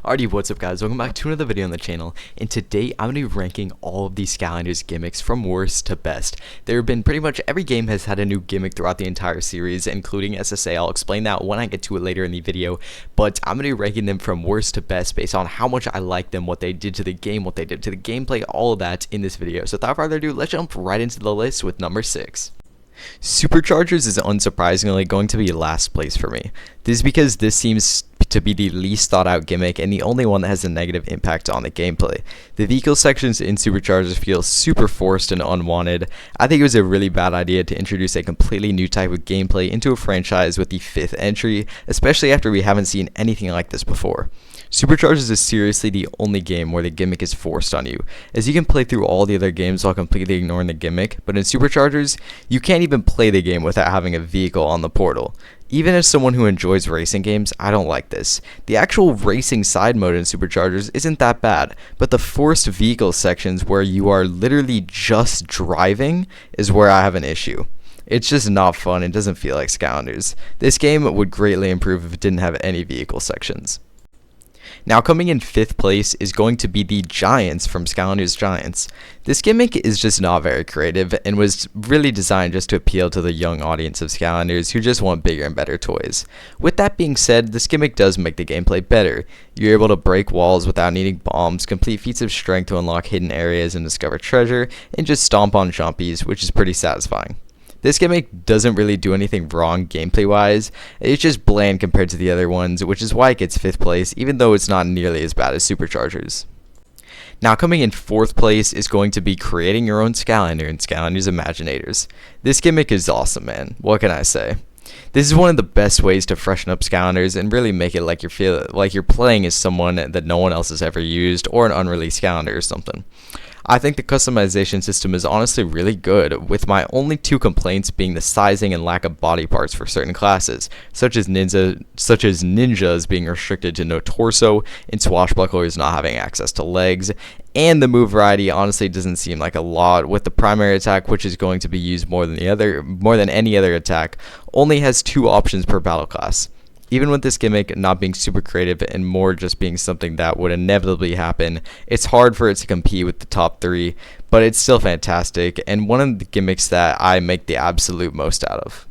Alrighty, what's up guys, welcome back to another video on the channel, and today I'm going to be ranking all of these Skylanders gimmicks from worst to best. There have been pretty much every game has had a new gimmick throughout the entire series, including SSA. I'll explain that when I get to it later in the video, but I'm going to be ranking them from worst to best based on how much I like them, what they did to the game, what they did to the gameplay, all of that in this video. So without further ado, let's jump right into the list with number 6. Superchargers is unsurprisingly going to be last place for me. This is because this seems to be the least thought out gimmick and the only one that has a negative impact on the gameplay. The vehicle sections in Superchargers feel super forced and unwanted. I think it was a really bad idea to introduce a completely new type of gameplay into a franchise with the 5th entry, especially after we haven't seen anything like this before. Superchargers is seriously the only game where the gimmick is forced on you, as you can play through all the other games while completely ignoring the gimmick, but in Superchargers, you can't even play the game without having a vehicle on the portal. Even as someone who enjoys racing games, I don't like this. The actual racing side mode in Superchargers isn't that bad, but the forced vehicle sections where you are literally just driving is where I have an issue. It's just not fun and doesn't feel like Skylanders. This game would greatly improve if it didn't have any vehicle sections. Now coming in 5th place is going to be the Giants from Skylanders Giants. This gimmick is just not very creative and was really designed just to appeal to the young audience of Skylanders who just want bigger and better toys. With that being said, this gimmick does make the gameplay better. You're able to break walls without needing bombs, complete feats of strength to unlock hidden areas and discover treasure, and just stomp on chompies, which is pretty satisfying. This gimmick doesn't really do anything wrong gameplay wise, it's just bland compared to the other ones, which is why it gets 5th place even though it's not nearly as bad as Superchargers. Now coming in 4th place is going to be creating your own Skylander in Skylanders Imaginators. This gimmick is awesome, man, what can I say? This is one of the best ways to freshen up Skylanders and really make it like you're playing as someone that no one else has ever used or an unreleased Skylander or something. I think the customization system is honestly really good, with my only 2 complaints being the sizing and lack of body parts for certain classes, such as ninjas being restricted to no torso and swashbucklers not having access to legs, and the move variety honestly doesn't seem like a lot, with the primary attack, which is going to be used more than any other attack, only has 2 options per battle class. Even with this gimmick not being super creative and more just being something that would inevitably happen, it's hard for it to compete with the top 3, but it's still fantastic and one of the gimmicks that I make the absolute most out of.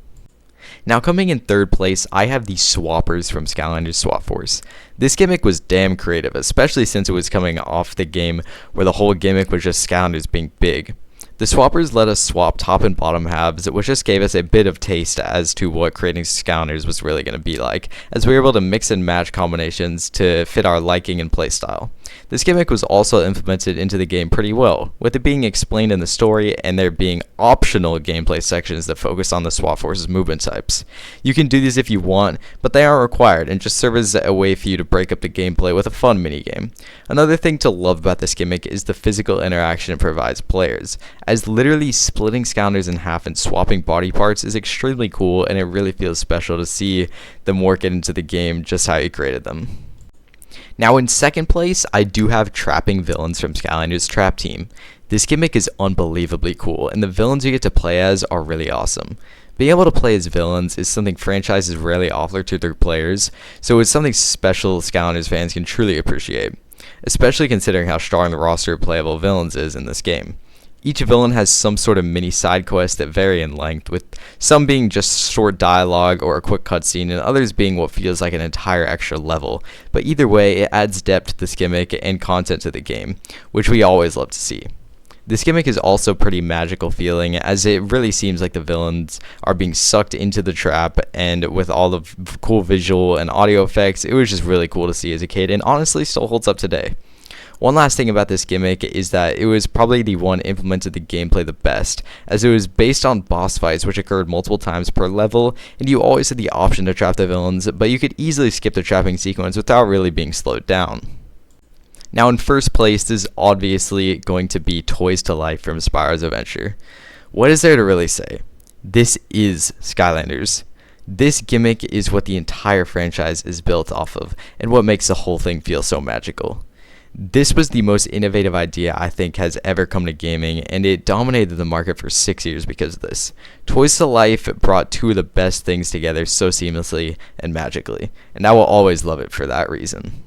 Now coming in 3rd place, I have the Swappers from Skylanders Swap Force. This gimmick was damn creative, especially since it was coming off the game where the whole gimmick was just Skylanders being big. The Swappers let us swap top and bottom halves, which just gave us a bit of taste as to what creating Skylanders was really going to be like, as we were able to mix and match combinations to fit our liking and playstyle. This gimmick was also implemented into the game pretty well, with it being explained in the story and there being optional gameplay sections that focus on the Swap Force's movement types. You can do these if you want, but they aren't required and just serve as a way for you to break up the gameplay with a fun minigame. Another thing to love about this gimmick is the physical interaction it provides players, as literally splitting Skylanders in half and swapping body parts is extremely cool, and it really feels special to see them work it into the game just how you created them. Now in 2nd place, I do have Trapping Villains from Skylanders Trap Team. This gimmick is unbelievably cool, and the villains you get to play as are really awesome. Being able to play as villains is something franchises rarely offer to their players, so it's something special Skylanders fans can truly appreciate, especially considering how strong the roster of playable villains is in this game. Each villain has some sort of mini side quests that vary in length, with some being just short dialogue or a quick cutscene, and others being what feels like an entire extra level. But either way, it adds depth to this gimmick and content to the game, which we always love to see. This gimmick is also pretty magical feeling, as it really seems like the villains are being sucked into the trap, and with all the cool visual and audio effects, it was just really cool to see as a kid and honestly still holds up today. One last thing about this gimmick is that it was probably the one implemented the gameplay the best, as it was based on boss fights which occurred multiple times per level, and you always had the option to trap the villains, but you could easily skip the trapping sequence without really being slowed down. Now in 1st place, this is obviously going to be Toys to Life from Spyro's Adventure. What is there to really say? This is Skylanders. This gimmick is what the entire franchise is built off of, and what makes the whole thing feel so magical. This was the most innovative idea I think has ever come to gaming, and it dominated the market for 6 years because of this. Toys to Life brought 2 of the best things together so seamlessly and magically, and I will always love it for that reason.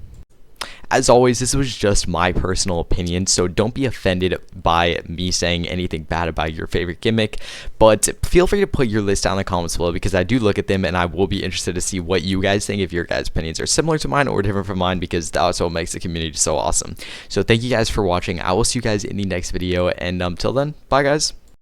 As always, this was just my personal opinion, so don't be offended by me saying anything bad about your favorite gimmick, but feel free to put your list down in the comments below because I do look at them and I will be interested to see what you guys think, if your guys' opinions are similar to mine or different from mine, because that's what makes the community so awesome. So thank you guys for watching. I will see you guys in the next video, and until then, bye guys.